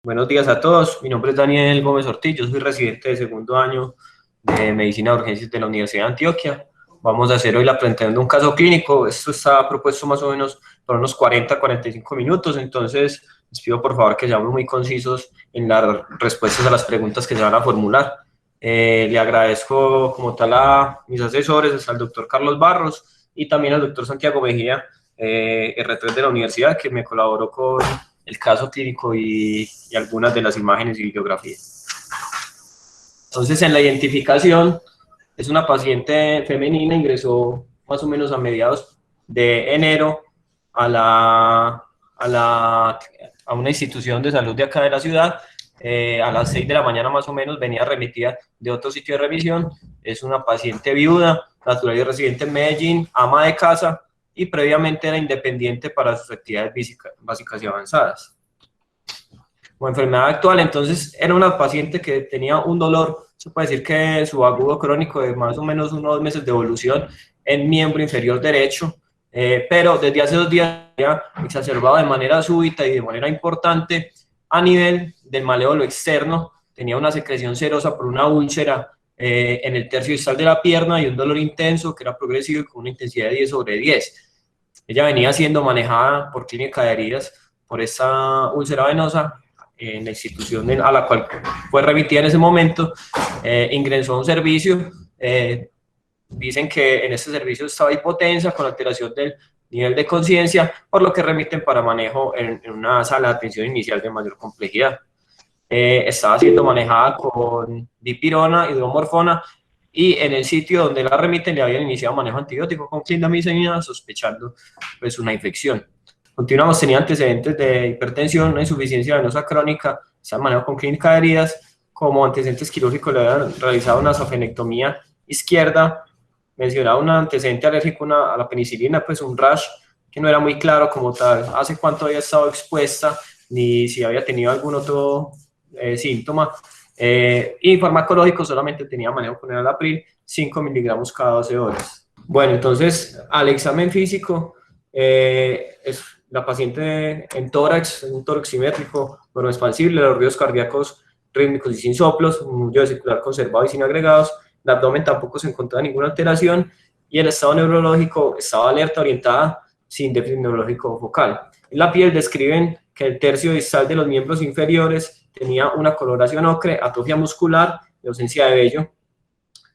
Buenos días a todos. Mi nombre es Daniel Gómez Ortiz. Yo soy residente de segundo año de Medicina de Urgencias de la Universidad de Antioquia. Vamos a hacer hoy la presentación de un caso clínico. Esto está propuesto más o menos por unos 40-45 minutos. Entonces, les pido por favor que seamos muy concisos en las respuestas a las preguntas que se van a formular. Le agradezco como tal a mis asesores, al doctor Carlos Barros y también al doctor Santiago Mejía, R3 de la universidad, que me colaboró con el caso clínico y algunas de las imágenes y videografías. Entonces, en la identificación, es una paciente femenina, ingresó más o menos a mediados de enero a una institución de salud de acá de la ciudad. A las 6 de la mañana más o menos venía remitida de otro sitio de revisión. Es una paciente viuda, natural y residente en Medellín, ama de casa, y previamente era independiente para sus actividades básicas y avanzadas. Como enfermedad actual, entonces era una paciente que tenía un dolor, se puede decir que subagudo crónico de más o menos unos 2 meses de evolución en miembro inferior derecho, pero desde hace 2 días ya exacerbado de manera súbita y de manera importante a nivel del maléolo externo. Tenía una secreción serosa por una úlcera en el tercio distal de la pierna y un dolor intenso que era progresivo y con una intensidad de 10/10. Ella venía siendo manejada por clínica de heridas por esta úlcera venosa en la institución a la cual fue remitida en ese momento. Ingresó a un servicio. Dicen que en este servicio estaba hipotensa con alteración del nivel de conciencia, por lo que remiten para manejo en una sala de atención inicial de mayor complejidad. Estaba siendo manejada con dipirona, hidromorfona, y en el sitio donde la remiten le habían iniciado manejo antibiótico con clindamicina, sospechando pues una infección. Continuamos, tenía antecedentes de hipertensión, una insuficiencia venosa crónica, se manejo con clínica de heridas. Como antecedentes quirúrgicos le habían realizado una safenectomía izquierda, mencionaba un antecedente alérgico a la penicilina, pues un rash que no era muy claro como tal, hace cuánto había estado expuesta, ni si había tenido algún otro síntoma. Y farmacológico solamente tenía manejo con enalapril, 5 miligramos cada 12 horas. Bueno, entonces al examen físico, la paciente en tórax, un tórax simétrico, bueno, expansible, los ruidos cardíacos rítmicos y sin soplos, un músculo circular conservado y sin agregados. El abdomen tampoco se encontraba ninguna alteración y el estado neurológico estaba alerta, orientada, sin déficit neurológico focal. En la piel describen que el tercio distal de los miembros inferiores tenía una coloración ocre, atrofia muscular y ausencia de vello.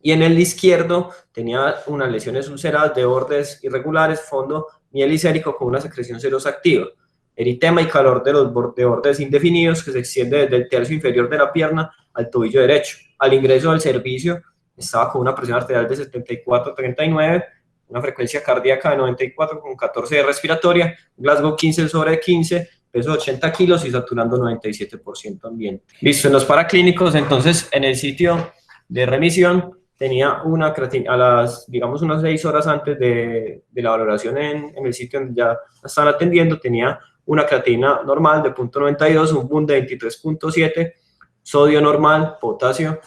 Y en el izquierdo tenía unas lesiones ulceradas de bordes irregulares, fondo mielicérico con una secreción serosa activa, eritema y calor de los bordes indefinidos que se extiende desde el tercio inferior de la pierna al tobillo derecho. Al ingreso del servicio estaba con una presión arterial de 74/39, una frecuencia cardíaca de 94 con 14 de respiratoria, Glasgow 15/15, peso 80 kilos y saturando 97% ambiente. Listo, en los paraclínicos, entonces en el sitio de remisión tenía una creatina, digamos unas 6 horas antes de la valoración en el sitio donde ya la estaban atendiendo, tenía una creatina normal de 0.92, un BUN de 23.7, sodio normal, potasio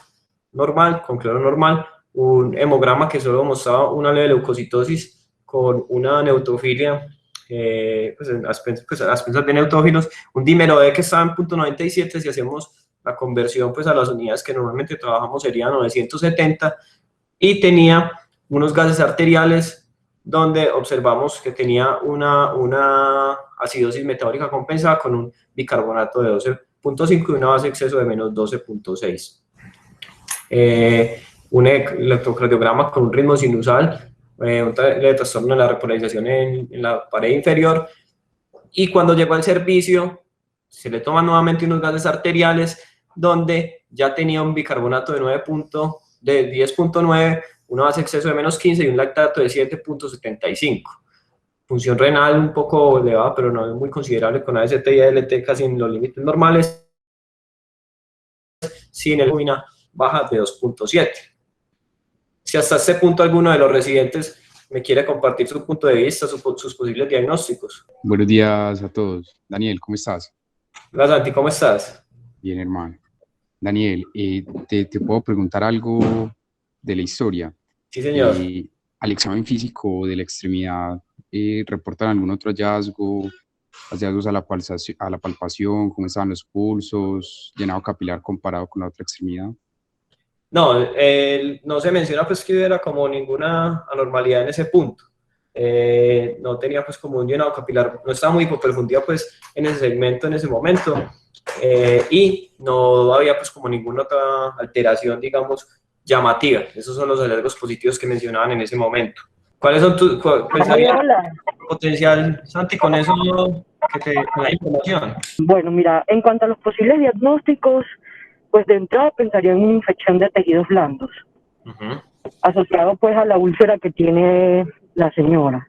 normal, con cloro normal, un hemograma que solo mostraba una leve leucocitosis con una neutrofilia, pues a expensas de neutrófilos, un dímero E que estaba en 0.97, si hacemos la conversión pues a las unidades que normalmente trabajamos sería 970, y tenía unos gases arteriales donde observamos que tenía una acidosis metabólica compensada con un bicarbonato de 12.5 y una base de exceso de menos 12.6. Un electrocardiograma con un ritmo sinusal, un trastorno de la repolarización en la pared inferior, y cuando llegó al servicio se le toman nuevamente unos gases arteriales donde ya tenía un bicarbonato de 10.9, una base de exceso de menos 15 y un lactato de 7.75. Función renal un poco elevada, pero no es muy considerable, con AST y ALT casi en los límites normales, sin albumina baja de 2.7. Si hasta este punto alguno de los residentes me quiere compartir su punto de vista, sus posibles diagnósticos. Buenos días a todos. Daniel, ¿cómo estás? Hola Santi, ¿cómo estás? Bien, hermano. Daniel, te puedo preguntar algo de la historia. Sí, señor. Al examen físico de la extremidad, ¿reportan algún otro hallazgo hallazgos a la palpación, cómo estaban los pulsos, llenado capilar comparado con la otra extremidad. No, no se menciona pues que hubiera como ninguna anormalidad en ese punto. No tenía pues como un llenado capilar, no estaba muy hipoperfundida pues en ese segmento en ese momento, y no había pues como ninguna otra alteración, digamos, llamativa. Esos son los hallazgos positivos que mencionaban en ese momento. ¿Cuáles son tus potencial, Santi, con eso con la información? Bueno, mira, en cuanto a los posibles diagnósticos, pues de entrada pensaría en una infección de tejidos blandos, asociado pues a la úlcera que tiene la señora.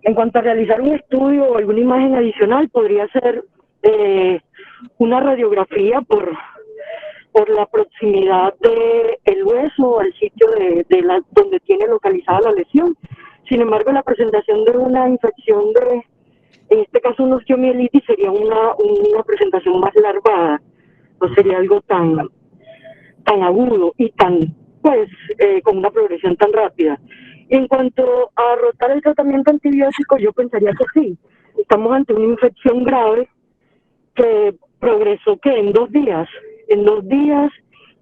En cuanto a realizar un estudio o alguna imagen adicional, podría ser una radiografía por la proximidad del hueso al sitio donde tiene localizada la lesión. Sin embargo, la presentación de una infección en este caso una osteomielitis, sería una presentación más larvada, no sería algo tan agudo y con una progresión tan rápida. En cuanto a rotar el tratamiento antibiótico, yo pensaría que sí. Estamos ante una infección grave que progresó en 2 días,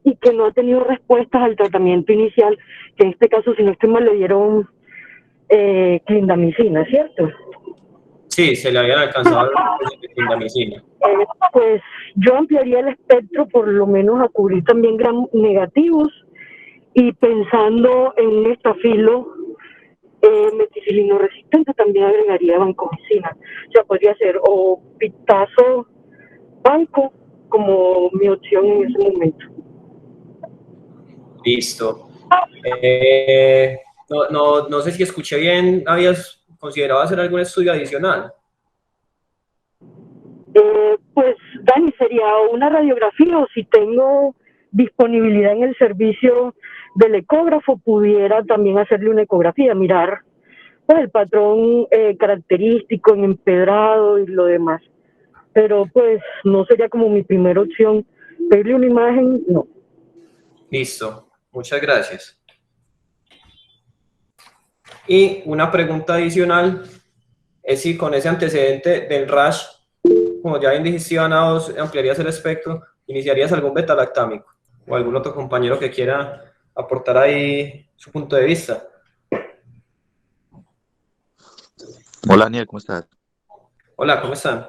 y que no ha tenido respuestas al tratamiento inicial, que en este caso, si no estoy mal, le dieron clindamicina, ¿cierto? Sí, se le habían alcanzado la clindamicina. Pues yo ampliaría el espectro por lo menos a cubrir también gram negativos, y pensando en un estafilo meticilino resistente, también agregaría vancomicina. O sea, podría ser o pitazo banco como mi opción en ese momento. Listo. No sé si escuché bien, ¿habías considerado hacer algún estudio adicional? Pues, Dani, sería una radiografía, o si tengo disponibilidad en el servicio del ecógrafo, pudiera también hacerle una ecografía, mirar pues el patrón característico en empedrado y lo demás. Pero pues no sería como mi primera opción. Pedirle una imagen, no. Listo, muchas gracias. Y una pregunta adicional es si con ese antecedente del rash, como ya bien dijiste, Ivana, vos ampliarías el espectro, ¿iniciarías algún beta-lactámico o algún otro compañero que quiera aportar ahí su punto de vista? Hola Daniel, ¿cómo estás? Hola, ¿cómo están?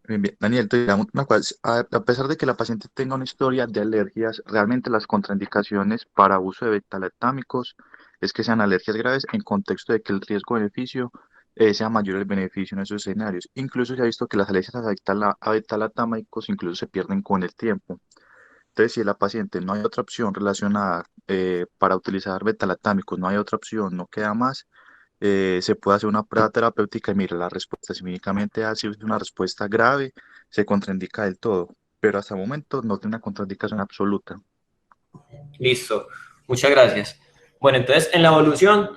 Bien, bien. Daniel, te digamos una cosa, a pesar de que la paciente tenga una historia de alergias, realmente las contraindicaciones para uso de beta-lactámicos es que sean alergias graves en contexto de que el riesgo-beneficio sea mayor el beneficio en esos escenarios. Incluso se ha visto que las alergias a beta-lactámicos incluso se pierden con el tiempo. Entonces, si la paciente no hay otra opción relacionada para utilizar beta-lactámicos, no hay otra opción, no queda más, se puede hacer una prueba terapéutica y mira la respuesta. Si únicamente ha sido una respuesta grave, se contraindica del todo, pero hasta el momento no tiene una contraindicación absoluta. Listo, muchas gracias. Bueno, entonces en la evolución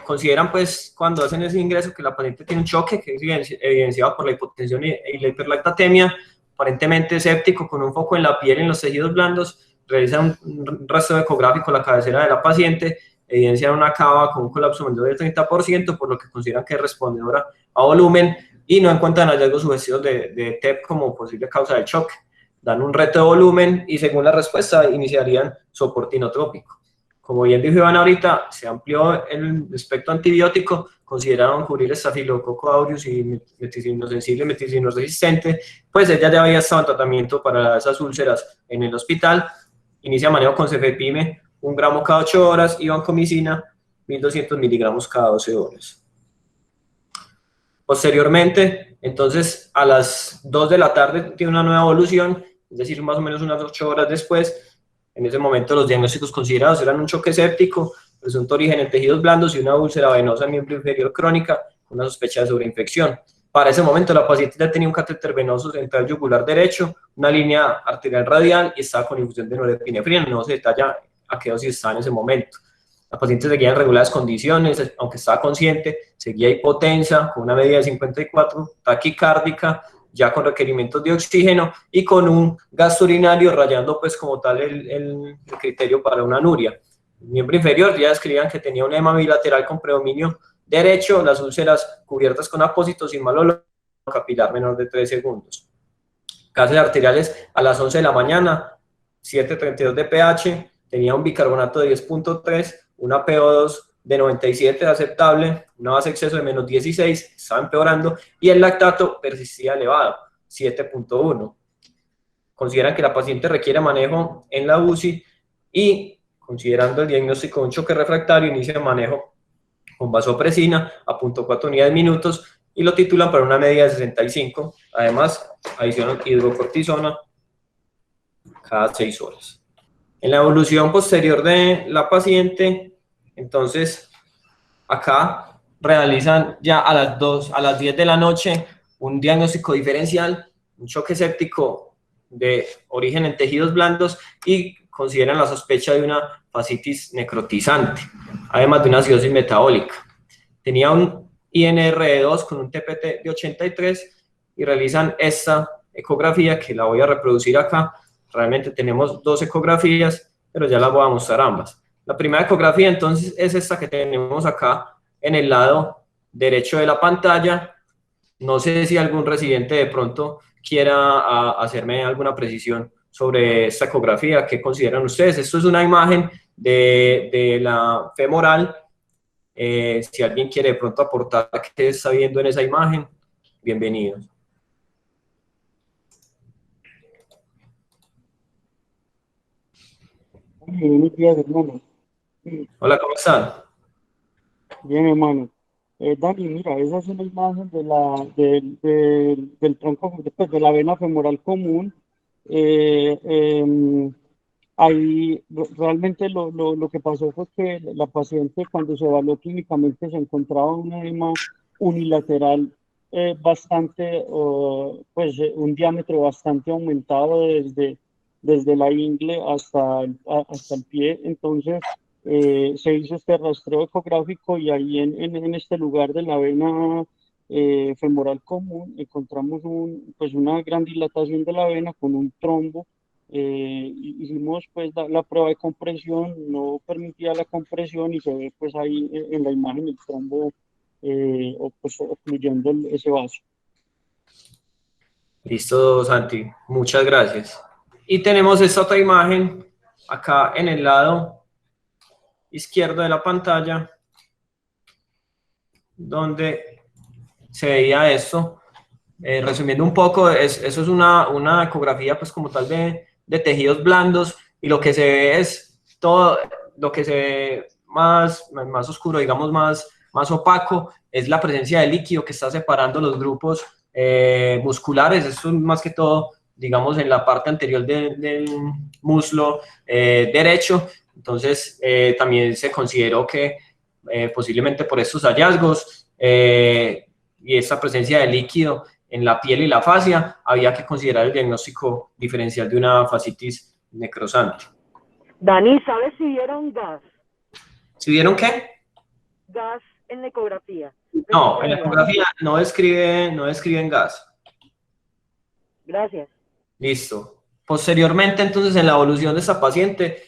consideran pues cuando hacen ese ingreso que la paciente tiene un choque que es evidenciado por la hipotensión y la hiperlactatemia, aparentemente séptico con un foco en la piel y en los tejidos blandos, realizan un rastreo ecográfico a la cabecera de la paciente, evidencian una cava con un colapso menor del 30%, por lo que consideran que es respondedora a volumen y no encuentran hallazgos sugestivos de TEP como posible causa del choque. Dan un reto de volumen y según la respuesta iniciarían soporte inotrópico. Como bien dijo Iván ahorita, se amplió el espectro antibiótico, consideraron cubrir Staphylococcus aureus y meticilino sensible, meticilino resistente, pues ella ya había estado en tratamiento para esas úlceras en el hospital, inicia manejo con cefepime, 1 gramo cada 8 horas y vancomicina, 1200 miligramos cada 12 horas. Posteriormente, entonces, a las 2 de la tarde tiene una nueva evolución, es decir, más o menos unas 8 horas después. En ese momento los diagnósticos considerados eran un choque séptico, presunto origen en tejidos blandos y una úlcera venosa en miembro inferior crónica, con una sospecha de sobreinfección. Para ese momento la paciente ya tenía un catéter venoso central yugular derecho, una línea arterial radial y estaba con infusión de norepinefrina. No se detalla a qué dosis estaba en ese momento. La paciente seguía en regulares condiciones, aunque estaba consciente, seguía hipotensa, con una medida de 54, taquicárdica, ya con requerimientos de oxígeno y con un gasto urinario rayando pues como tal el criterio para una anuria. El miembro inferior ya describían que tenía un edema bilateral con predominio derecho, las úlceras cubiertas con apósitos y mal olor capilar menor de 3 segundos. Gases arteriales a las 11 de la mañana, 7.32 de pH, tenía un bicarbonato de 10.3, una PO2 de 97 aceptable, una base exceso de menos 16, estaba empeorando, y el lactato persistía elevado, 7.1. Consideran que la paciente requiere manejo en la UCI y, considerando el diagnóstico de un choque refractario, inicia el manejo con vasopresina a 0.4 unidades minutos y lo titulan para una media de 65. Además, adicionan hidrocortisona cada 6 horas. En la evolución posterior de la paciente, entonces, acá realizan ya a las 10 de la noche un diagnóstico diferencial, un choque séptico de origen en tejidos blandos y consideran la sospecha de una fascitis necrotizante, además de una acidosis metabólica. Tenía un INR de 2 con un TPT de 83 y realizan esta ecografía que la voy a reproducir acá. Realmente tenemos 2 ecografías, pero ya las voy a mostrar ambas. La primera ecografía entonces es esta que tenemos acá en el lado derecho de la pantalla. No sé si algún residente de pronto quiera hacerme alguna precisión sobre esta ecografía. ¿Qué consideran ustedes? Esto es una imagen de la femoral. Si alguien quiere de pronto aportar qué está viendo en esa imagen, bienvenidos. Buenos días, hermano. Hola, ¿cómo están? Bien, hermano. Dani, mira, esa es una imagen del tronco, pues, de la vena femoral común. Ahí realmente lo que pasó fue que la paciente, cuando se evaluó clínicamente, se encontraba un edema unilateral bastante, pues un diámetro bastante aumentado desde la ingle hasta el pie. Entonces se hizo este rastreo ecográfico y ahí en este lugar de la vena femoral común encontramos pues una gran dilatación de la vena con un trombo. Hicimos pues la prueba de compresión, no permitía la compresión y se ve pues ahí en la imagen el trombo pues, ocluyendo ese vaso. Listo, Santi, muchas gracias. Y tenemos esta otra imagen acá en el lado izquierdo de la pantalla, donde se veía esto. Resumiendo un poco, eso es una ecografía pues como tal de tejidos blandos, y lo que se ve es todo, lo que se ve más oscuro, digamos más opaco, es la presencia de líquido que está separando los grupos musculares. Esto es más que todo, digamos, en la parte anterior del muslo derecho. Entonces, también se consideró que posiblemente por estos hallazgos y esta presencia de líquido en la piel y la fascia, había que considerar el diagnóstico diferencial de una fascitis necrosante. Dani, ¿sabes si vieron gas? ¿Sí vieron qué? Gas en la ecografía. No, en la ecografía no describen gas. Gracias. Listo. Posteriormente, entonces, en la evolución de esta paciente,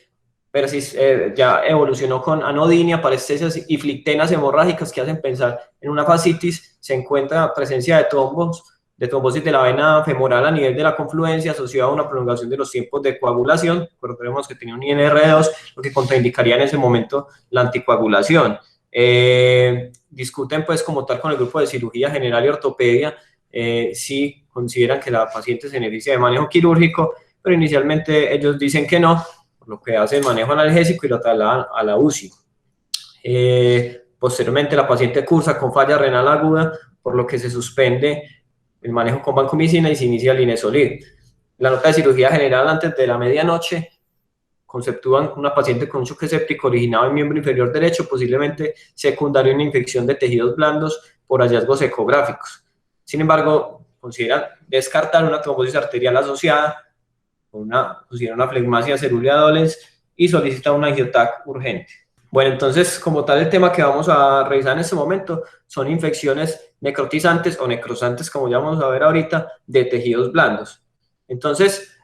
ya evolucionó con anodinia, parestesias y flictenas hemorrágicas que hacen pensar en una fascitis. Se encuentra presencia de trombosis de la vena femoral a nivel de la confluencia, asociada a una prolongación de los tiempos de coagulación. Recordemos que tenía un INR2, lo que contraindicaría en ese momento la anticoagulación. Discuten pues como tal con el grupo de cirugía general y ortopedia si consideran que la paciente se necesita de manejo quirúrgico, pero inicialmente ellos dicen que no, por lo que hacen manejo analgésico y lo trasladan a la UCI. Posteriormente la paciente cursa con falla renal aguda, por lo que se suspende el manejo con vancomicina y se inicia el linezolid. La nota de cirugía general antes de la medianoche conceptúan una paciente con un choque séptico originado en miembro inferior derecho, posiblemente secundario a una infección de tejidos blandos por hallazgos ecográficos. Sin embargo, consideran descartar una trombosis arterial asociada, consideran una flegmasia cerúlea dolens y solicitan una angiotac urgente. Bueno, entonces, como tal, el tema que vamos a revisar en este momento son infecciones necrotizantes o necrosantes, como ya vamos a ver ahorita, de tejidos blandos. Entonces,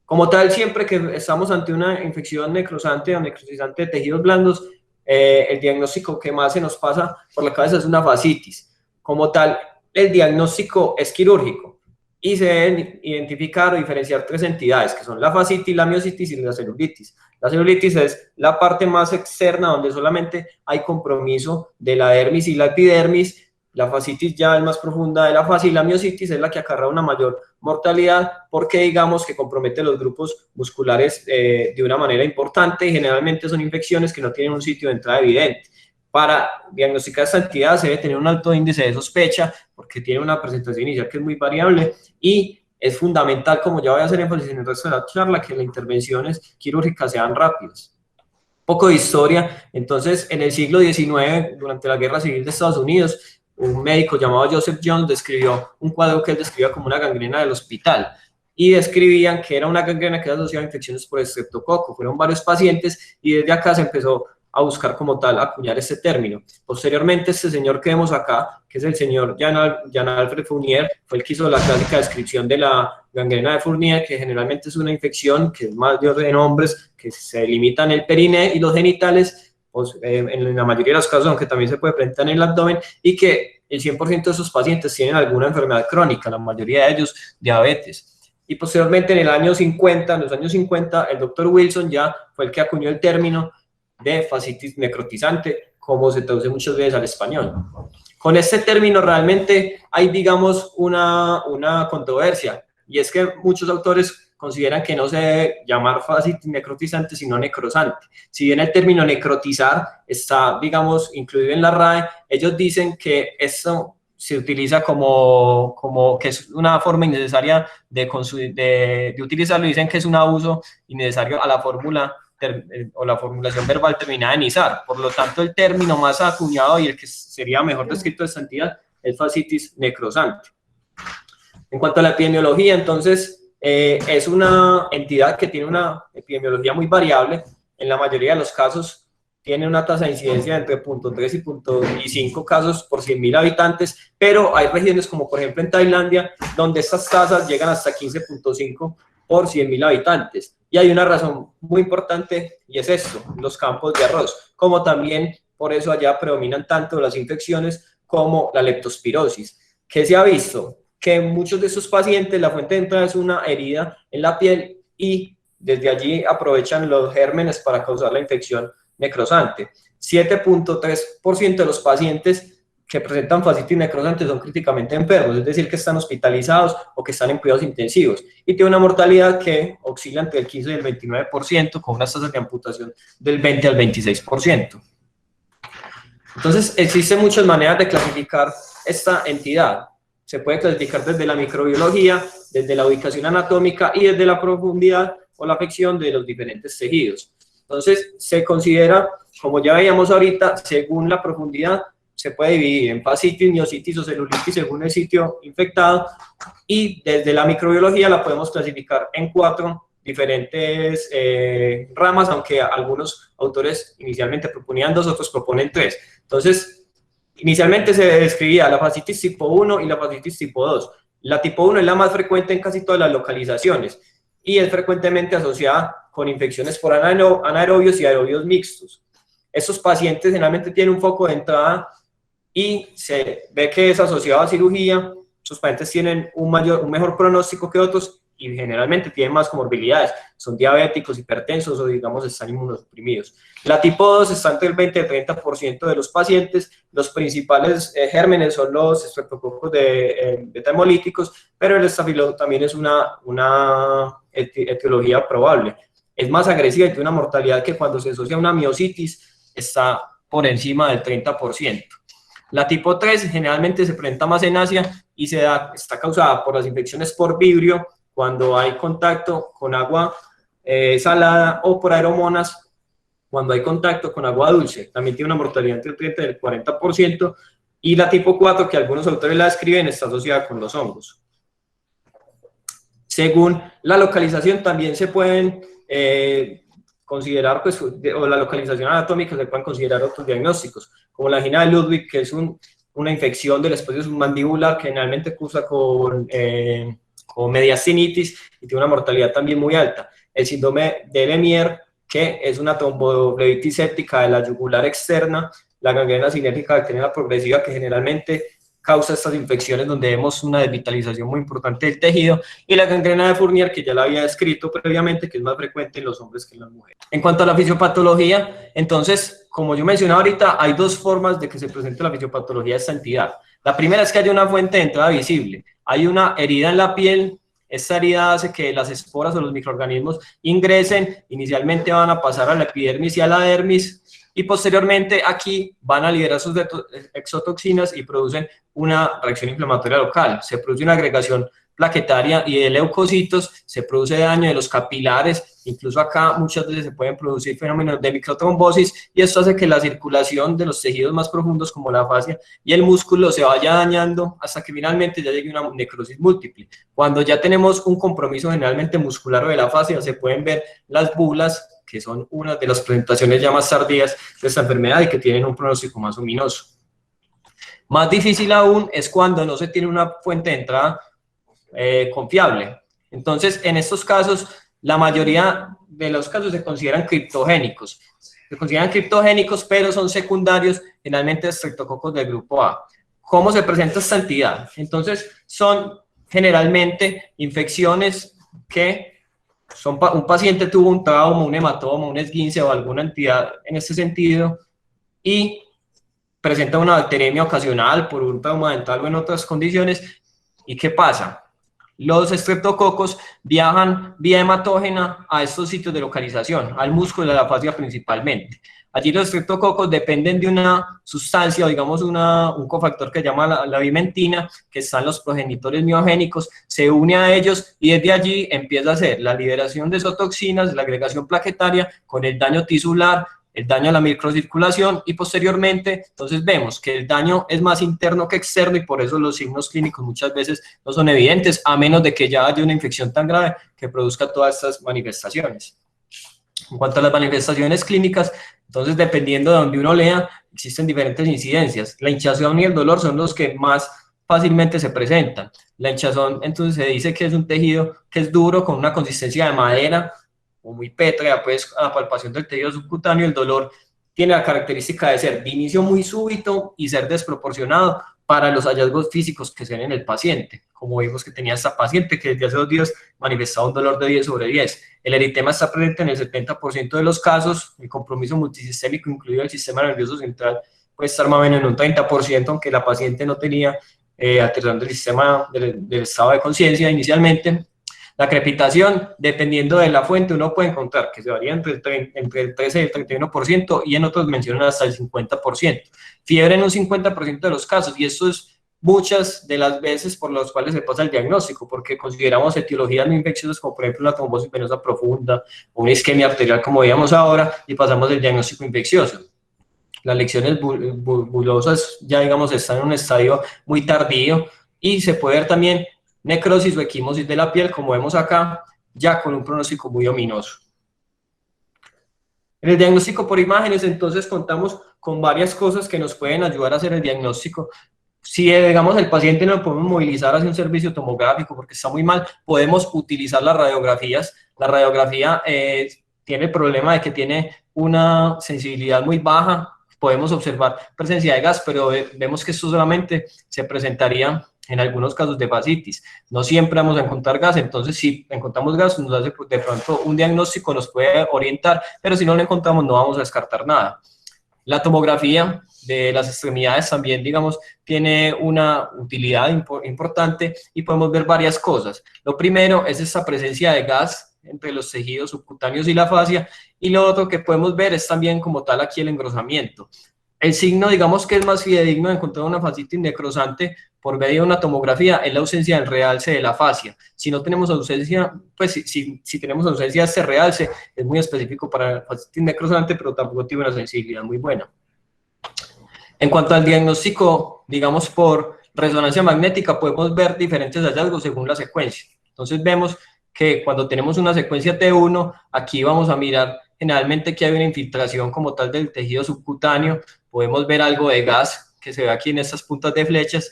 como tal, siempre que estamos ante una infección necrosante o necrotizante de tejidos blandos, el diagnóstico que más se nos pasa por la cabeza es una fascitis. Como tal, el diagnóstico es quirúrgico y se deben identificar o diferenciar 3 entidades, que son la fascitis, la miositis y la celulitis. La celulitis es la parte más externa donde solamente hay compromiso de la dermis y la epidermis. La fascitis ya es más profunda de la fascia y la miositis es la que acarrea una mayor mortalidad porque digamos que compromete los grupos musculares de una manera importante y generalmente son infecciones que no tienen un sitio de entrada evidente. Para diagnosticar esta entidad se debe tener un alto índice de sospecha porque tiene una presentación inicial que es muy variable y es fundamental, como ya voy a hacer énfasis en el resto de la charla, que las intervenciones quirúrgicas sean rápidas. Poco de historia. Entonces, en el siglo XIX, durante la Guerra Civil de Estados Unidos, un médico llamado Joseph Jones describió un cuadro que él describía como una gangrena del hospital y describían que era una gangrena que era asociada a infecciones por estreptococo. Fueron varios pacientes y desde acá se empezó a buscar como tal, acuñar este término. Posteriormente, este señor que vemos acá, que es el señor Jean-Alfred Fournier, fue el que hizo la clásica descripción de la gangrena de Fournier, que generalmente es una infección que es más de orden en hombres, que se limitan el periné y los genitales, pues, en la mayoría de los casos, aunque también se puede presentar en el abdomen, y que el 100% de esos pacientes tienen alguna enfermedad crónica, la mayoría de ellos diabetes. Y posteriormente, en los años 50, el doctor Wilson ya fue el que acuñó el término de fascitis necrotizante, como se traduce muchas veces al español. Con este término realmente hay, digamos, una controversia, y es que muchos autores consideran que no se debe llamar fascitis necrotizante, sino necrosante. Si bien el término necrotizar está, digamos, incluido en la RAE, ellos dicen que esto se utiliza como que es una forma innecesaria de utilizarlo, dicen que es un abuso innecesario a la fórmula o la formulación verbal terminada en izar. Por lo tanto, el término más acuñado y el que sería mejor descrito de esta entidad es fascitis necrosante. En cuanto a la epidemiología, entonces, es una entidad que tiene una epidemiología muy variable. En la mayoría de los casos tiene una tasa de incidencia entre 0.3 y 5 casos por 100.000 habitantes, pero hay regiones como por ejemplo en Tailandia, donde estas tasas llegan hasta 15.5 por 100.000 habitantes. Y hay una razón muy importante y es esto, los campos de arroz, como también por eso allá predominan tanto las infecciones como la leptospirosis. ¿Qué se ha visto? Que en muchos de esos pacientes la fuente de entrada es una herida en la piel y desde allí aprovechan los gérmenes para causar la infección necrosante. 7.3% de los pacientes que presentan fascitis necrosante son críticamente enfermos, es decir, que están hospitalizados o que están en cuidados intensivos, y tiene una mortalidad que oscila entre el 15 y el 29%, con unas tasas de amputación del 20 al 26%. Entonces, existen muchas maneras de clasificar esta entidad. Se puede clasificar desde la microbiología, desde la ubicación anatómica y desde la profundidad o la afección de los diferentes tejidos. Entonces, se considera, como ya veíamos ahorita, según la profundidad, se puede dividir en fascitis, miositis o celulitis según el sitio infectado, y desde la microbiología la podemos clasificar en 4 diferentes ramas, aunque algunos autores inicialmente proponían 2, otros proponen 3. Entonces, inicialmente se describía la fascitis tipo 1 y la fascitis tipo 2. La tipo 1 es la más frecuente en casi todas las localizaciones y es frecuentemente asociada con infecciones por anaerobios y aerobios mixtos. Estos pacientes generalmente tienen un foco de entrada y se ve que es asociado a cirugía. Sus pacientes tienen un mejor pronóstico que otros y generalmente tienen más comorbilidades, son diabéticos, hipertensos o digamos están inmunosuprimidos. La tipo 2 está entre el 20 y el 30% de los pacientes. Los principales gérmenes son los estreptococos beta-hemolíticos, pero el estafilo también es una etiología probable. Es más agresiva y tiene una mortalidad que cuando se asocia a una miositis está por encima del 30%. La tipo 3 generalmente se presenta más en Asia y está causada por las infecciones por vibrio, cuando hay contacto con agua salada, o por aeromonas, cuando hay contacto con agua dulce. También tiene una mortalidad entre el 30 y el 40%. Y la tipo 4, que algunos autores la describen, está asociada con los hongos. Según la localización, también se pueden considerar, pues, o la localización anatómica, se pueden considerar otros diagnósticos, como la angina de Ludwig, que es una infección del espacio submandibular que generalmente cursa con mediastinitis y tiene una mortalidad también muy alta. El síndrome de Lemierre, que es una tromboflebitis séptica de la yugular externa, la gangrena sinérgica bacteriana progresiva, que generalmente causa estas infecciones donde vemos una desvitalización muy importante del tejido, y la gangrena de Fournier, que ya la había descrito previamente, que es más frecuente en los hombres que en las mujeres. En cuanto a la fisiopatología, entonces, como yo mencionaba ahorita, hay dos formas de que se presente la fisiopatología de esta entidad. La primera es que haya una fuente de entrada visible. Hay una herida en la piel. Esta herida hace que las esporas o los microorganismos ingresen, inicialmente van a pasar a la epidermis y a la dermis, y posteriormente aquí van a liberar sus exotoxinas y producen una reacción inflamatoria local. Se produce una agregación plaquetaria y de leucocitos, se produce daño de los capilares, incluso acá muchas veces se pueden producir fenómenos de microtrombosis, y esto hace que la circulación de los tejidos más profundos como la fascia y el músculo se vaya dañando hasta que finalmente ya llegue una necrosis múltiple. Cuando ya tenemos un compromiso generalmente muscular o de la fascia, se pueden ver las bulas, que son una de las presentaciones ya más tardías de esta enfermedad y que tienen un pronóstico más ominoso. Más difícil aún es cuando no se tiene una fuente de entrada confiable. Entonces, en estos casos, la mayoría de los casos se consideran criptogénicos. Se consideran criptogénicos, pero son secundarios, generalmente estreptococos del grupo A. ¿Cómo se presenta esta entidad? Entonces, son generalmente infecciones que un paciente tuvo un trauma, un hematoma, un esguince o alguna entidad en este sentido, y presenta una bacteremia ocasional por un trauma dental o en otras condiciones. ¿Y qué pasa? Los estreptococos viajan vía hematógena a estos sitios de localización, al músculo de la fascia principalmente. Allí los estreptococos dependen de una sustancia, o digamos un cofactor que se llama la vimentina, que están los progenitores miogénicos, se une a ellos y desde allí empieza a hacer la liberación de exotoxinas, la agregación plaquetaria con el daño tisular, el daño a la microcirculación, y posteriormente entonces vemos que el daño es más interno que externo, y por eso los signos clínicos muchas veces no son evidentes, a menos de que ya haya una infección tan grave que produzca todas estas manifestaciones. En cuanto a las manifestaciones clínicas, entonces dependiendo de donde uno lea, existen diferentes incidencias. La hinchazón y el dolor son los que más fácilmente se presentan. La hinchazón, entonces se dice que es un tejido que es duro, con una consistencia de madera, o muy pétrea, pues a la palpación del tejido subcutáneo. El dolor tiene la característica de ser de inicio muy súbito y ser desproporcionado para los hallazgos físicos que se ven en el paciente, como vimos que tenía esta paciente que desde hace 2 días manifestaba un dolor de 10/10. El eritema está presente en el 70% de los casos, el compromiso multisistémico, incluido el sistema nervioso central, puede estar más o menos en un 30%, aunque la paciente no tenía alteración del sistema del estado de conciencia inicialmente. La crepitación, dependiendo de la fuente, uno puede encontrar que se varía entre el 13 y el 31%, y en otros mencionan hasta el 50%. Fiebre en un 50% de los casos, y esto es muchas de las veces por las cuales se pasa el diagnóstico, porque consideramos etiologías no infecciosas, como por ejemplo una trombosis venosa profunda o una isquemia arterial, como veíamos ahora, y pasamos del diagnóstico infeccioso. Las lesiones bulosas ya, digamos, están en un estadio muy tardío, y se puede ver también necrosis o equimosis de la piel, como vemos acá, ya con un pronóstico muy ominoso. En el diagnóstico por imágenes, entonces, contamos con varias cosas que nos pueden ayudar a hacer el diagnóstico. Si, digamos, el paciente no lo podemos movilizar hacia un servicio tomográfico porque está muy mal, podemos utilizar las radiografías. La radiografía tiene el problema de que tiene una sensibilidad muy baja. Podemos observar presencia de gas, pero vemos que esto solamente se presentaría en algunos casos de fascitis. No siempre vamos a encontrar gas, entonces si encontramos gas nos hace de pronto un diagnóstico, nos puede orientar, pero si no lo encontramos no vamos a descartar nada. La tomografía de las extremidades también, digamos, tiene una utilidad importante, y podemos ver varias cosas. Lo primero es esta presencia de gas entre los tejidos subcutáneos y la fascia, y lo otro que podemos ver es también como tal aquí el engrosamiento. El signo, digamos, que es más fidedigno de encontrar una fascitis necrosante por medio de una tomografía es la ausencia del realce de la fascia. Si no tenemos ausencia, pues si tenemos ausencia de este realce, es muy específico para fascitis necrosante, pero tampoco tiene una sensibilidad muy buena. En cuanto al diagnóstico, digamos, por resonancia magnética, podemos ver diferentes hallazgos según la secuencia. Entonces vemos que cuando tenemos una secuencia T1, aquí vamos a mirar generalmente que hay una infiltración como tal del tejido subcutáneo. Podemos ver algo de gas que se ve aquí en estas puntas de flechas.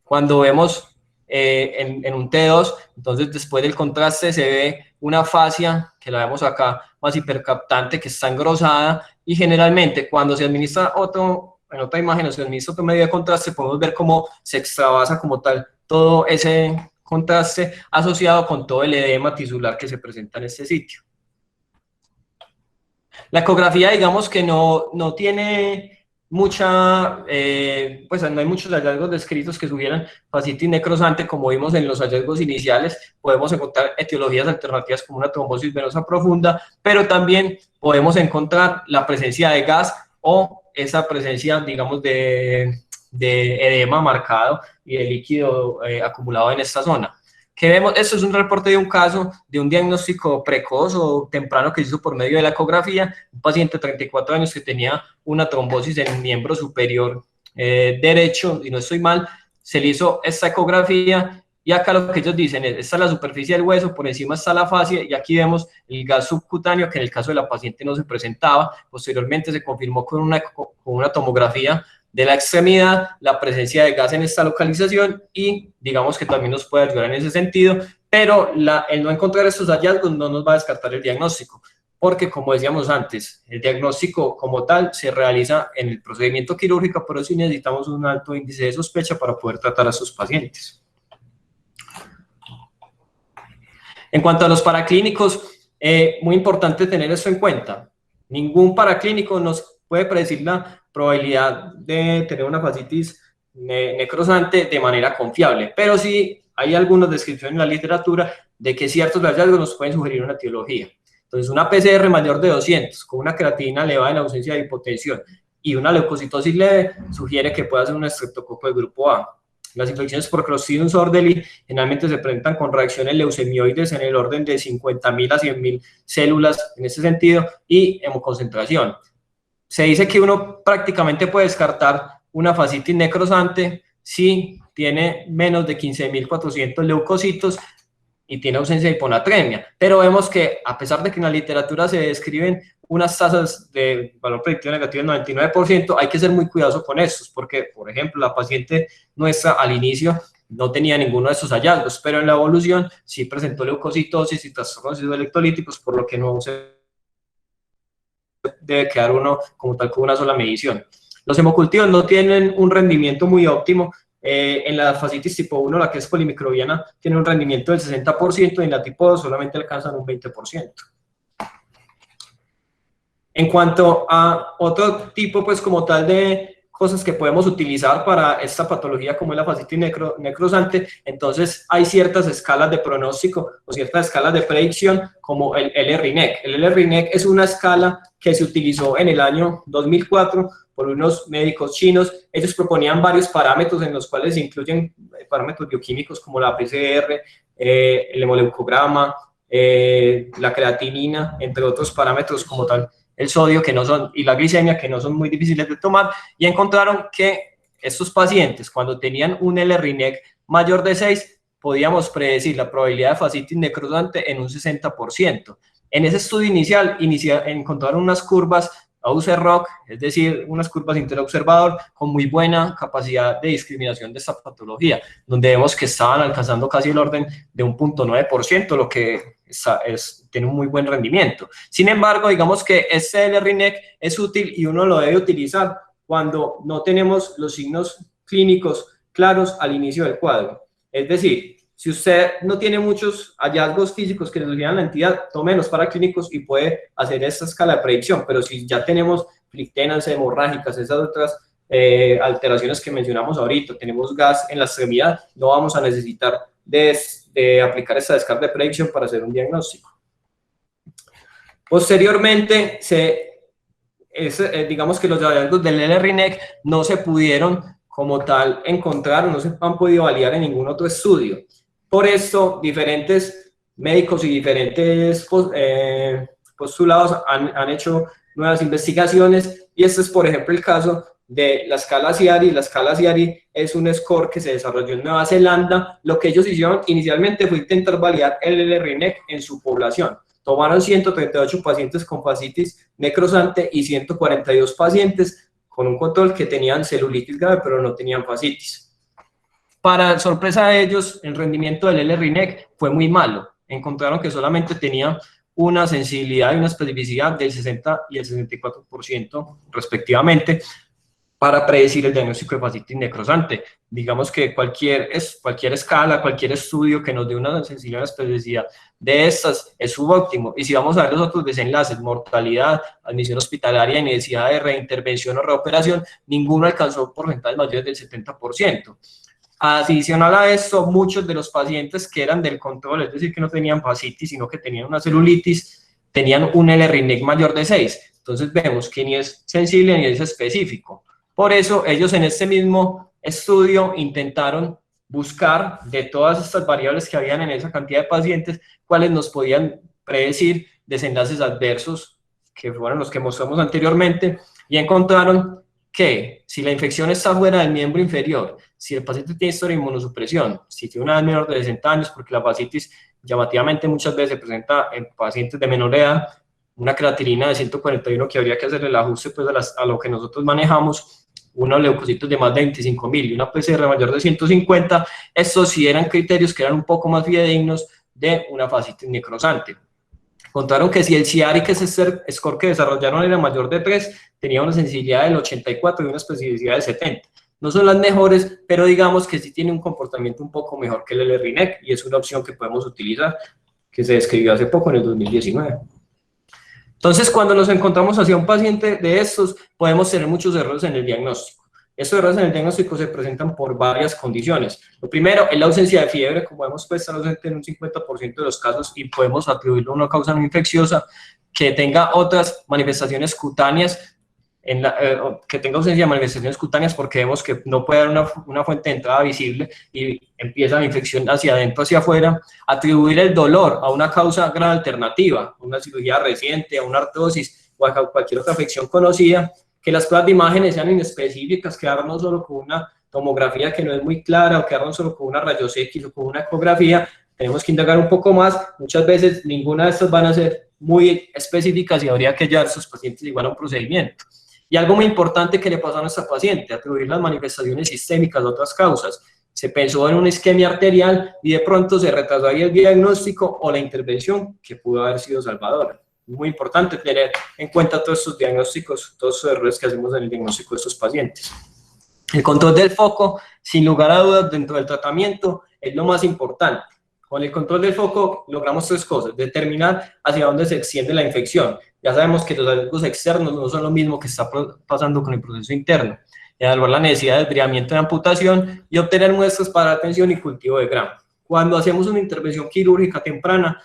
Cuando vemos en un T2, entonces después del contraste se ve una fascia, que la vemos acá, más hipercaptante, que está engrosada, y generalmente cuando se administra otro en otra imagen, o sea, en mi medio de contraste, podemos ver cómo se extravasa como tal todo ese contraste asociado con todo el edema tisular que se presenta en este sitio. La ecografía, digamos que no tiene mucha, pues no hay muchos hallazgos descritos que sugieran fascitis necrosante, como vimos en los hallazgos iniciales. Podemos encontrar etiologías alternativas como una trombosis venosa profunda, pero también podemos encontrar la presencia de gas o esa presencia, digamos, de edema marcado y de líquido acumulado en esta zona. ¿Qué vemos? Esto es un reporte de un caso de un diagnóstico precoz o temprano que se hizo por medio de la ecografía, un paciente de 34 años que tenía una trombosis en el miembro superior derecho, y no estoy mal, se le hizo esta ecografía, y acá lo que ellos dicen es, esta es la superficie del hueso, por encima está la fascia, y aquí vemos el gas subcutáneo, que en el caso de la paciente no se presentaba. Posteriormente se confirmó con una tomografía de la extremidad la presencia de gas en esta localización, y digamos que también nos puede ayudar en ese sentido, pero el no encontrar estos hallazgos no nos va a descartar el diagnóstico, porque como decíamos antes, el diagnóstico como tal se realiza en el procedimiento quirúrgico, pero sí necesitamos un alto índice de sospecha para poder tratar a estos pacientes. En cuanto a los paraclínicos, muy importante tener eso en cuenta. Ningún paraclínico nos puede predecir la probabilidad de tener una fascitis necrosante de manera confiable, pero sí hay algunas descripciones en la literatura de que ciertos hallazgos nos pueden sugerir una etiología. Entonces, una PCR mayor de 200 con una creatinina elevada en ausencia de hipotensión y una leucocitosis leve sugiere que pueda ser un estreptococo de grupo A. Las infecciones por Clostridium sordeli generalmente se presentan con reacciones leucemioides en el orden de 50.000 a 100.000 células en ese sentido, y hemoconcentración. Se dice que uno prácticamente puede descartar una fascitis necrosante si tiene menos de 15.400 leucocitos y tiene ausencia de hiponatremia, pero vemos que a pesar de que en la literatura se describen unas tasas de valor predictivo negativo del 99%, hay que ser muy cuidadoso con estos, porque, por ejemplo, la paciente nuestra al inicio no tenía ninguno de estos hallazgos, pero en la evolución sí presentó leucocitosis y trastornos electrolíticos, por lo que no se debe quedar uno como tal con una sola medición. Los hemocultivos no tienen un rendimiento muy óptimo. En la fascitis tipo 1, la que es polimicrobiana, tiene un rendimiento del 60%, y en la tipo 2 solamente alcanzan un 20%. En cuanto a otro tipo, pues como tal de cosas que podemos utilizar para esta patología como es la fascitis necrosante, entonces hay ciertas escalas de pronóstico o ciertas escalas de predicción como el LRINEC. El LRINEC es una escala que se utilizó en el año 2004 por unos médicos chinos. Ellos proponían varios parámetros en los cuales se incluyen parámetros bioquímicos como la PCR, el hemoleucograma, la creatinina, entre otros parámetros como tal el sodio que no son, y la glicemia, que no son muy difíciles de tomar, y encontraron que estos pacientes, cuando tenían un LRINEC mayor de 6, podíamos predecir la probabilidad de fascitis necrosante en un 60%. En ese estudio inicial encontraron unas curvas AUC-ROC, es decir, unas curvas interobservador con muy buena capacidad de discriminación de esta patología, donde vemos que estaban alcanzando casi el orden de un 0.9%, lo que tiene un muy buen rendimiento. Sin embargo, digamos que este LRINEC es útil y uno lo debe utilizar cuando no tenemos los signos clínicos claros al inicio del cuadro. Es decir, si usted no tiene muchos hallazgos físicos que le sugieran la entidad, tome los paraclínicos y puede hacer esta escala de predicción. Pero si ya tenemos flictenas hemorrágicas, esas otras alteraciones que mencionamos ahorita, tenemos gas en la extremidad, no vamos a necesitar de aplicar esta escala de predicción para hacer un diagnóstico. Posteriormente, digamos que los hallazgos del LRINEC no se pudieron como tal encontrar, no se han podido validar en ningún otro estudio. Por esto, diferentes médicos y diferentes postulados han hecho nuevas investigaciones, y este es, por ejemplo, el caso de la escala CIARI. La escala CIARI es un score que se desarrolló en Nueva Zelanda. Lo que ellos hicieron inicialmente fue intentar validar el LRINEC en su población. Tomaron 138 pacientes con fascitis necrosante y 142 pacientes con un control que tenían celulitis grave, pero no tenían fascitis. Para sorpresa de ellos, el rendimiento del LRINEC fue muy malo. Encontraron que solamente tenía una sensibilidad y una especificidad del 60 y el 64% respectivamente, para predecir el diagnóstico de fascitis necrosante. Digamos que cualquier escala, cualquier estudio que nos dé una sensibilidad, una especificidad de estas es subóptimo. Y si vamos a ver los otros desenlaces, mortalidad, admisión hospitalaria y necesidad de reintervención o reoperación, ninguno alcanzó porcentajes mayores del 70%. Adicional a esto, muchos de los pacientes que eran del control, es decir, que no tenían fascitis, sino que tenían una celulitis, tenían un LRINEC mayor de 6. Entonces vemos que ni es sensible ni es específico. Por eso ellos en este mismo estudio intentaron buscar de todas estas variables que habían en esa cantidad de pacientes, cuáles nos podían predecir desenlaces adversos, que fueron los que mostramos anteriormente, y encontraron que si la infección está fuera del miembro inferior, si el paciente tiene historia de inmunosupresión, si tiene una edad menor de 60 años, porque la fascitis llamativamente muchas veces se presenta en pacientes de menor edad, una creatinina de 141 que habría que hacer el ajuste pues, a lo que nosotros manejamos, unos leucocitos de más de 25.000 y una PCR mayor de 150, estos sí eran criterios que eran un poco más fidedignos de una fascitis necrosante. Contaron que si el CIARI, que es el score que desarrollaron, era mayor de 3, tenía una sensibilidad del 84 y una especificidad del 70. No son las mejores, pero digamos que sí tiene un comportamiento un poco mejor que el LRINEC y es una opción que podemos utilizar, que se describió hace poco en el 2019. Entonces, cuando nos encontramos hacia un paciente de estos, podemos tener muchos errores en el diagnóstico. Estos errores en el diagnóstico se presentan por varias condiciones. Lo primero es la ausencia de fiebre, como vemos, puede estar ausente en un 50% de los casos y podemos atribuirlo a una causa no infecciosa, que tenga otras manifestaciones cutáneas, que tenga ausencia de manifestaciones cutáneas porque vemos que no puede haber una fuente de entrada visible y empieza la infección hacia adentro, hacia afuera. Atribuir el dolor a una causa grave alternativa, una cirugía reciente, a una artrosis o a cualquier otra afección conocida. Que las pruebas de imágenes sean inespecíficas, quedarnos solo con una tomografía que no es muy clara o quedarnos solo con una rayos X o con una ecografía. Tenemos que indagar un poco más. Muchas veces ninguna de estas van a ser muy específicas y habría que llevar a sus pacientes igual a un procedimiento. Y algo muy importante que le pasó a nuestra paciente, atribuir las manifestaciones sistémicas a otras causas. Se pensó en una isquemia arterial y de pronto se retrasó ahí el diagnóstico o la intervención que pudo haber sido salvadora. Muy importante tener en cuenta todos estos diagnósticos, todos esos errores que hacemos en el diagnóstico de estos pacientes. El control del foco, sin lugar a dudas, dentro del tratamiento, es lo más importante. Con el control del foco logramos tres cosas: determinar hacia dónde se extiende la infección. Ya sabemos que los hallazgos externos no son lo mismo que está pasando con el proceso interno. Evaluar la necesidad de desbridamiento de amputación y obtener muestras para atención y cultivo de grano. Cuando hacemos una intervención quirúrgica temprana,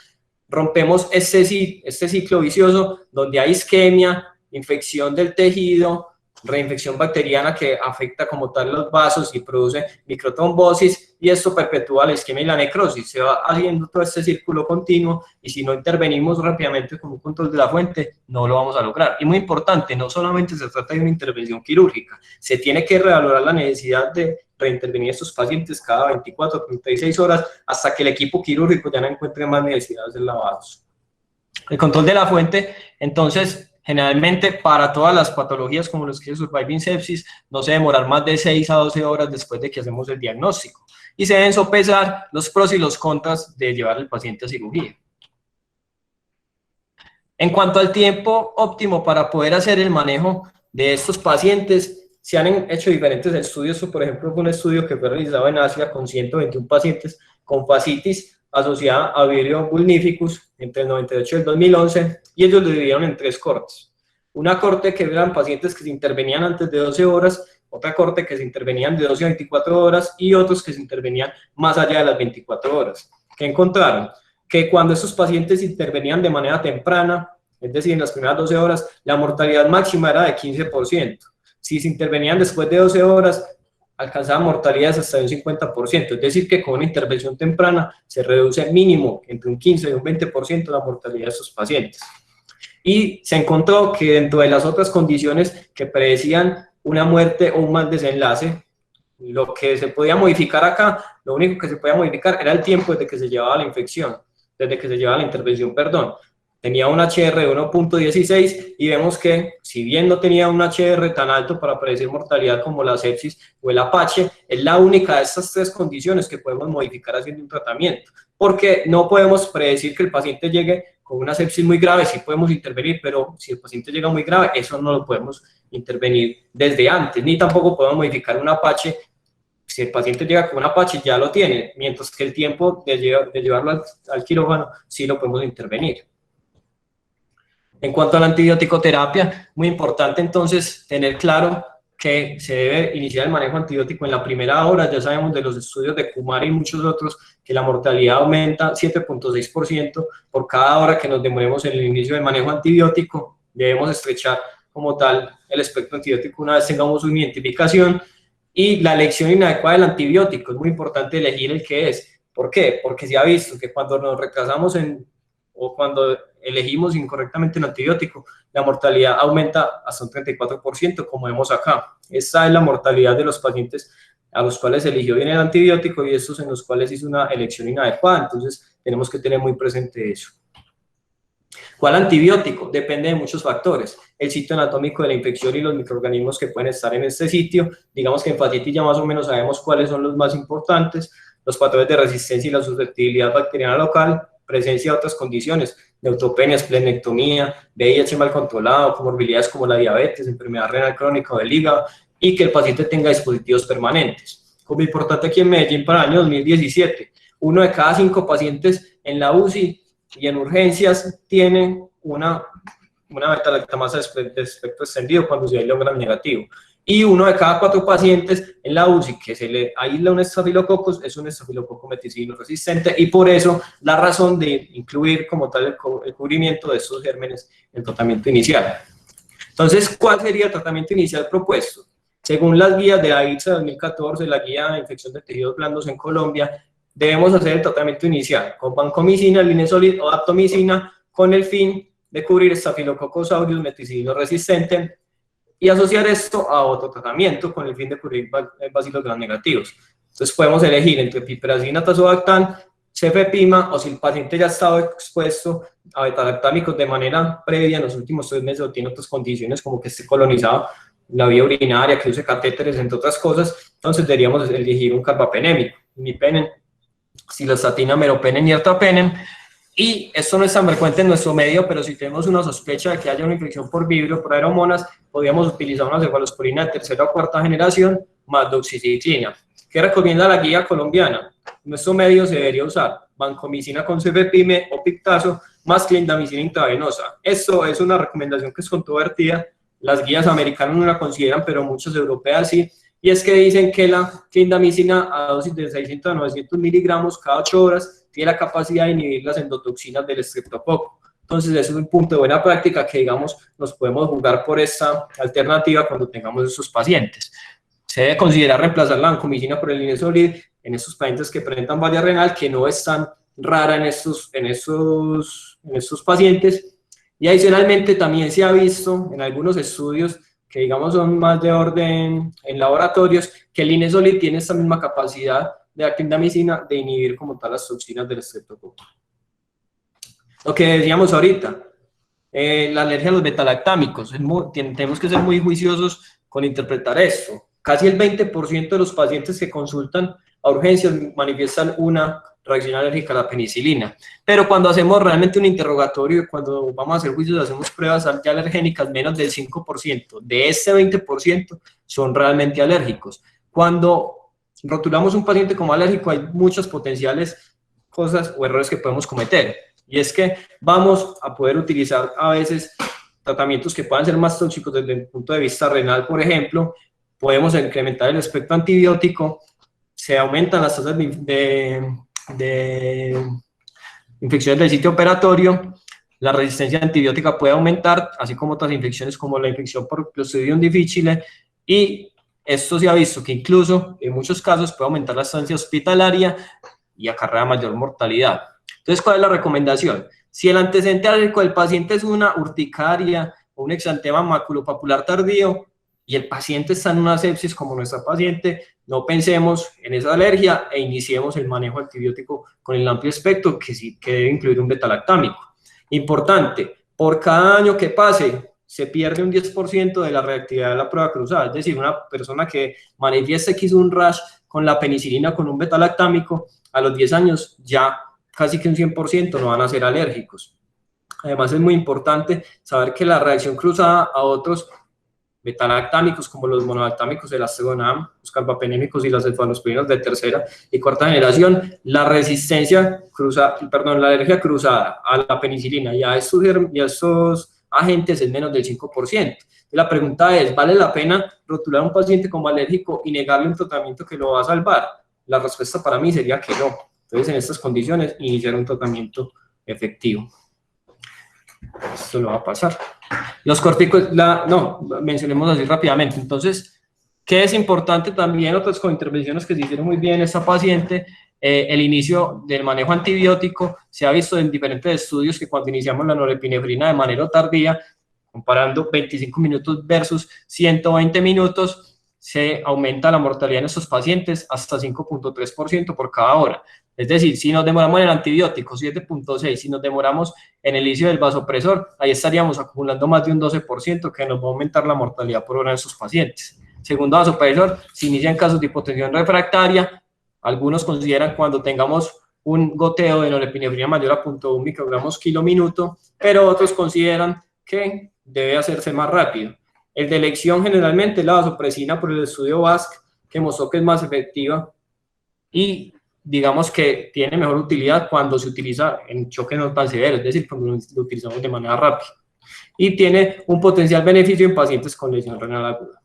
rompemos este ciclo vicioso donde hay isquemia, infección del tejido, reinfección bacteriana que afecta como tal los vasos y produce microtrombosis, y esto perpetúa la isquemia y la necrosis. Se va haciendo todo este círculo continuo y si no intervenimos rápidamente con un control de la fuente, no lo vamos a lograr. Y muy importante, no solamente se trata de una intervención quirúrgica, se tiene que revalorar la necesidad de reintervenir a estos pacientes cada 24 o 36 horas hasta que el equipo quirúrgico ya no encuentre más necesidades de lavados. El control de la fuente, entonces, generalmente para todas las patologías como los que se surviving sepsis, no se demorar más de 6 a 12 horas después de que hacemos el diagnóstico. Y se deben sopesar los pros y los contras de llevar al paciente a cirugía. En cuanto al tiempo óptimo para poder hacer el manejo de estos pacientes, se han hecho diferentes estudios. Por ejemplo, un estudio que fue realizado en Asia con 121 pacientes con fascitis asociada a Vibrio vulnificus entre el 98 y el 2011, y ellos lo dividieron en 3 cortes. Una corte que eran pacientes que se intervenían antes de 12 horas, otra corte que se intervenían de 12 a 24 horas y otros que se intervenían más allá de las 24 horas. ¿Qué encontraron? Que cuando esos pacientes intervenían de manera temprana, es decir, en las primeras 12 horas, la mortalidad máxima era de 15%. Si se intervenían después de 12 horas, alcanzaban mortalidades hasta de un 50%, es decir, que con una intervención temprana se reduce mínimo entre un 15 y un 20% la mortalidad de estos pacientes. Y se encontró que dentro de las otras condiciones que predecían una muerte o un mal desenlace, lo que se podía modificar acá, lo único que se podía modificar era el tiempo desde que se llevaba la infección, desde que se llevaba la intervención, perdón. tenía un HR de 1.16 y vemos que, si bien no tenía un HR tan alto para predecir mortalidad como la sepsis o el Apache, es la única de estas tres condiciones que podemos modificar haciendo un tratamiento, porque no podemos predecir que el paciente llegue con una sepsis muy grave, sí podemos intervenir, pero si el paciente llega muy grave, eso no lo podemos intervenir desde antes, ni tampoco podemos modificar un Apache. Si el paciente llega con un Apache, ya lo tiene, mientras que el tiempo de llevarlo al quirófano sí lo podemos intervenir. En cuanto a la antibiótico-terapia, muy importante entonces tener claro que se debe iniciar el manejo antibiótico en la primera hora. Ya sabemos de los estudios de Kumar y muchos otros que la mortalidad aumenta 7.6% por cada hora que nos demoremos en el inicio del manejo antibiótico. Debemos estrechar como tal el espectro antibiótico una vez tengamos una identificación. Y la elección inadecuada del antibiótico, es muy importante elegir el que es. ¿Por qué? Porque se ha visto que cuando nos retrasamos o cuando elegimos incorrectamente el antibiótico, la mortalidad aumenta hasta un 34%, como vemos acá. Esta es la mortalidad de los pacientes a los cuales se eligió bien el antibiótico y estos en los cuales hizo una elección inadecuada. Entonces, tenemos que tener muy presente eso. ¿Cuál antibiótico? Depende de muchos factores. El sitio anatómico de la infección y los microorganismos que pueden estar en este sitio. Digamos que en fasciitis ya más o menos sabemos cuáles son los más importantes. Los patrones de resistencia y la susceptibilidad bacteriana local, presencia de otras condiciones, neutropenia, esplenectomía, VIH mal controlado, comorbilidades como la diabetes, enfermedad renal crónica o del hígado, y que el paciente tenga dispositivos permanentes. Como importante aquí en Medellín para el año 2017, 1 de cada 5 pacientes en la UCI y en urgencias tienen una beta-lactamasa de espectro extendido cuando se aísla un gram negativo. Y 1 de cada 4 pacientes en la UCI que se le aísla un estafilococos es un estafilococo meticilino resistente, y por eso la razón de incluir como tal el cubrimiento de estos gérmenes en el tratamiento inicial. Entonces, ¿cuál sería el tratamiento inicial propuesto? Según las guías de AIDSA 2014, la guía de infección de tejidos blandos en Colombia, debemos hacer el tratamiento inicial con vancomicina, linezolid o daptomicina con el fin de cubrir Staphylococcus aureus meticilino resistente y asociar esto a otro tratamiento con el fin de cubrir bacilos gram negativos. Entonces podemos elegir entre piperazina, tazobactam, cefepima, o si el paciente ya ha estado expuesto a betalactámicos de manera previa en los últimos 3 meses o tiene otras condiciones como que esté colonizado la vía urinaria, que use catéteres, entre otras cosas, entonces deberíamos elegir un carbapenémico, imipenem, cilostatina, meropenem y ertapenem. Y esto no es tan frecuente en nuestro medio, pero si tenemos una sospecha de que haya una infección por vibrio, por aeromonas, podríamos utilizar una cefalosporina de 3ª o 4ª generación más doxiciclina. ¿Qué recomienda la guía colombiana? En nuestro medio se debería usar vancomicina con cefepime o pictazo más clindamicina intravenosa. Esto es una recomendación que es controvertida. Las guías americanas no la consideran, pero muchas europeas sí. Y es que dicen que la clindamicina a dosis de 600 a 900 miligramos cada 8 horas tiene la capacidad de inhibir las endotoxinas del estreptococo. Entonces, eso es un punto de buena práctica que, digamos, nos podemos jugar por esta alternativa cuando tengamos estos pacientes. Se debe considerar reemplazar la vancomicina por el linezolid en estos pacientes que presentan falla renal, que no es tan rara en estos pacientes. Y adicionalmente también se ha visto en algunos estudios que digamos son más de orden en laboratorios, que el linezolid tiene esta misma capacidad de la clindamicina de inhibir como tal las toxinas del estreptococo. Lo que decíamos ahorita, la alergia a los betalactámicos, tenemos que ser muy juiciosos con interpretar esto. Casi el 20% de los pacientes que consultan a urgencias manifiestan una reacción alérgica a la penicilina, pero cuando hacemos realmente un interrogatorio, cuando vamos a hacer juicios, hacemos pruebas alergénicas, menos del 5%, de este 20% son realmente alérgicos. Cuando rotulamos un paciente como alérgico, hay muchas potenciales cosas o errores que podemos cometer, y es que vamos a poder utilizar a veces tratamientos que puedan ser más tóxicos desde el punto de vista renal, por ejemplo. Podemos incrementar el espectro antibiótico, se aumentan las tasas de infecciones del sitio operatorio, la resistencia antibiótica puede aumentar, así como otras infecciones como la infección por Clostridium difficile, y esto se ha visto que incluso en muchos casos puede aumentar la estancia hospitalaria y acarrea mayor mortalidad. Entonces, ¿cuál es la recomendación? Si el antecedente alérgico del paciente es una urticaria o un exantema maculopapular tardío, y el paciente está en una sepsis como nuestra paciente, no pensemos en esa alergia e iniciemos el manejo antibiótico con el amplio espectro que debe incluir un betalactámico. Importante, por cada año que pase, se pierde un 10% de la reactividad de la prueba cruzada. Es decir, una persona que manifieste que hizo un rash con la penicilina, con un beta-lactámico, a los 10 años ya casi que un 100% no van a ser alérgicos. Además, es muy importante saber que la reacción cruzada a otros beta-lactámicos, como los monolactámicos, el astegonam, los carbapenémicos y las cefalosporinas de tercera y cuarta generación, la resistencia cruzada, la alergia cruzada a la penicilina y a estos agentes es menos del 5%. La pregunta es, ¿vale la pena rotular a un paciente como alérgico y negarle un tratamiento que lo va a salvar? La respuesta para mí sería que no. Entonces, en estas condiciones, iniciar un tratamiento efectivo. Esto lo va a pasar. Los corticos, mencionemos así rápidamente. Entonces, ¿qué es importante también? Otras intervenciones que se hicieron muy bien en esta paciente, el inicio del manejo antibiótico. Se ha visto en diferentes estudios que cuando iniciamos la norepinefrina de manera tardía, comparando 25 minutos versus 120 minutos, se aumenta la mortalidad en estos pacientes hasta 5.3% por cada hora. Es decir, si nos demoramos en el antibiótico, 7.6, si nos demoramos en el inicio del vasopresor, ahí estaríamos acumulando más de un 12% que nos va a aumentar la mortalidad por hora en estos pacientes. Segundo vasopresor, se inician casos de hipotensión refractaria. Algunos consideran cuando tengamos un goteo de norepinefrina mayor a 0.1 microgramos kilo minuto, pero otros consideran que debe hacerse más rápido. El de elección generalmente es la vasopresina por el estudio VASC, que mostró que es más efectiva y digamos que tiene mejor utilidad cuando se utiliza en choques no tan severos, es decir, cuando lo utilizamos de manera rápida. Y tiene un potencial beneficio en pacientes con lesión renal aguda.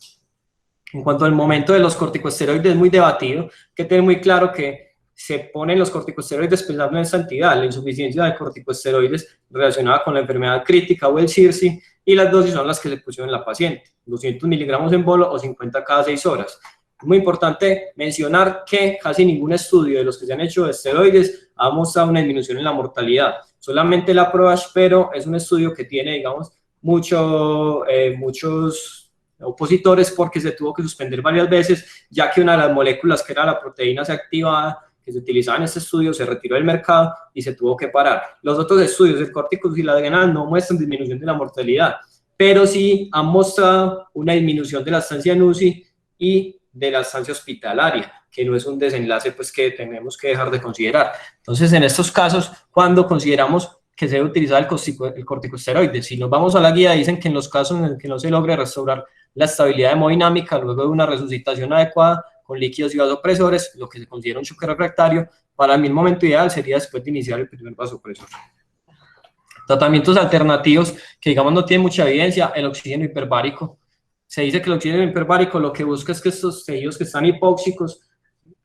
En cuanto al momento de los corticosteroides, es muy debatido. Hay que tener muy claro que se ponen los corticosteroides pensando en esta entidad, la insuficiencia de corticosteroides relacionada con la enfermedad crítica o el CIRSI, y las dosis son las que se pusieron en la paciente, 200 miligramos en bolo o 50 cada 6 horas. Es muy importante mencionar que casi ningún estudio de los que se han hecho de esteroides ha mostrado una disminución en la mortalidad. Solamente la PROACH, pero es un estudio que tiene, digamos, muchos opositores porque se tuvo que suspender varias veces, ya que una de las moléculas que era la proteína C activada que se utilizaba en este estudio se retiró del mercado y se tuvo que parar. Los otros estudios del corticosteroide no muestran disminución de la mortalidad, pero sí han mostrado una disminución de la estancia en UCI y de la estancia hospitalaria, que no es un desenlace pues que tenemos que dejar de considerar. Entonces, en estos casos, cuando consideramos que se debe utilizar el corticosteroide, si nos vamos a la guía, dicen que en los casos en los que no se logre restaurar la estabilidad hemodinámica luego de una resucitación adecuada con líquidos y vasopresores, lo que se considera un choque refractario, para mí el momento ideal sería después de iniciar el primer vasopresor. Tratamientos alternativos que digamos no tienen mucha evidencia, el oxígeno hiperbárico. Se dice que el oxígeno hiperbárico lo que busca es que estos tejidos que están hipóxicos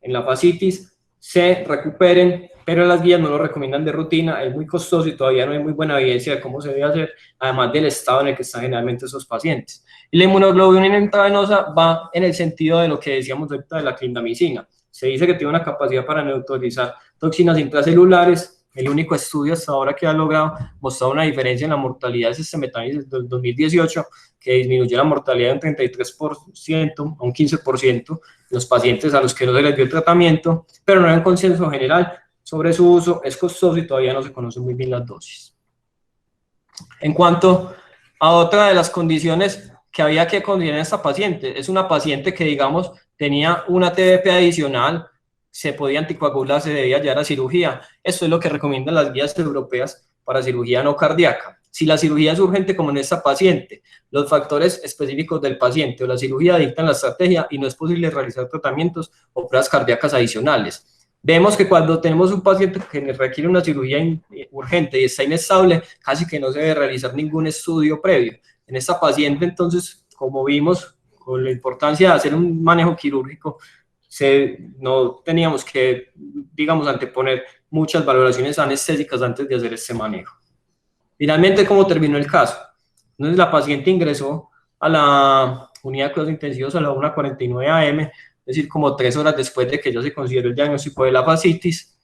en la fascitis se recuperen, pero las guías no lo recomiendan de rutina, es muy costoso y todavía no hay muy buena evidencia de cómo se debe hacer, además del estado en el que están generalmente esos pacientes. Y la inmunoglobulina intravenosa va en el sentido de lo que decíamos ahorita de la clindamicina. Se dice que tiene una capacidad para neutralizar toxinas intracelulares. El único estudio hasta ahora que ha logrado mostrar una diferencia en la mortalidad es este meta-análisis del 2018, que disminuyó la mortalidad de un 33% a un 15% en los pacientes a los que no se les dio el tratamiento, pero no hay un consenso general sobre su uso, es costoso y todavía no se conocen muy bien las dosis. En cuanto a otra de las condiciones que había que considerar en esta paciente, es una paciente que, digamos, tenía una TBP adicional, se podía anticoagular, se debía llevar a cirugía. Esto es lo que recomiendan las guías europeas para cirugía no cardíaca. Si la cirugía es urgente, como en esta paciente, los factores específicos del paciente o la cirugía dictan la estrategia y no es posible realizar tratamientos o pruebas cardíacas adicionales. Vemos que cuando tenemos un paciente que requiere una cirugía urgente y está inestable, casi que no se debe realizar ningún estudio previo. En esta paciente, entonces, como vimos, con la importancia de hacer un manejo quirúrgico, no teníamos que, digamos, anteponer muchas valoraciones anestésicas antes de hacer este manejo. Finalmente, ¿cómo terminó el caso? Entonces, la paciente ingresó a la unidad de cuidados intensivos a la 1:49 am, es decir, como 3 horas después de que ya se consideró el diagnóstico de la fascitis.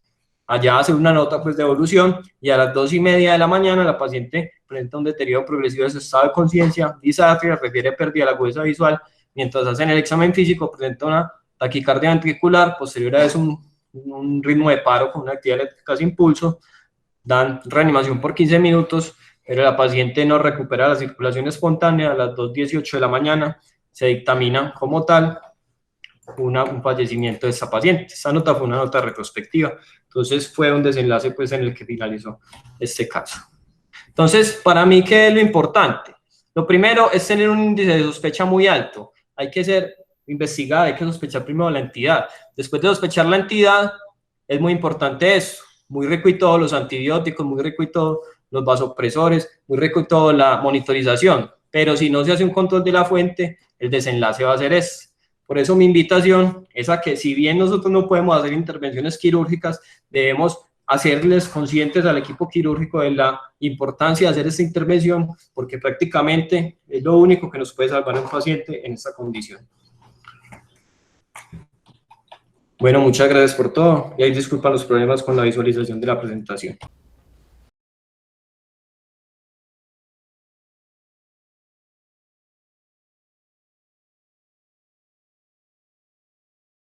Allá hace una nota pues, de evolución y a las 2:30 de la mañana la paciente presenta un deterioro progresivo de su estado de conciencia, disartria, refiere pérdida de la agudeza visual, mientras hacen el examen físico presenta una taquicardia ventricular, posterior a eso un ritmo de paro con una actividad eléctrica sin pulso, dan reanimación por 15 minutos, pero la paciente no recupera la circulación espontánea. A las 2:18 de la mañana se dictamina como tal un fallecimiento de esta paciente. Esta nota fue una nota retrospectiva, entonces fue un desenlace pues en el que finalizó este caso. Entonces, para mí, ¿qué es lo importante? Lo primero es tener un índice de sospecha muy alto. Hay que ser investigada, hay que sospechar primero la entidad. Después de sospechar la entidad, es muy importante eso, muy rico y todos los antibióticos, muy rico y todos los vasopresores, muy rico y toda la monitorización. Pero si no se hace un control de la fuente, el desenlace va a ser ese. Por eso mi invitación es a que, si bien nosotros no podemos hacer intervenciones quirúrgicas, debemos hacerles conscientes al equipo quirúrgico de la importancia de hacer esta intervención, porque prácticamente es lo único que nos puede salvar a un paciente en esta condición. Bueno, muchas gracias por todo, y ahí disculpan los problemas con la visualización de la presentación.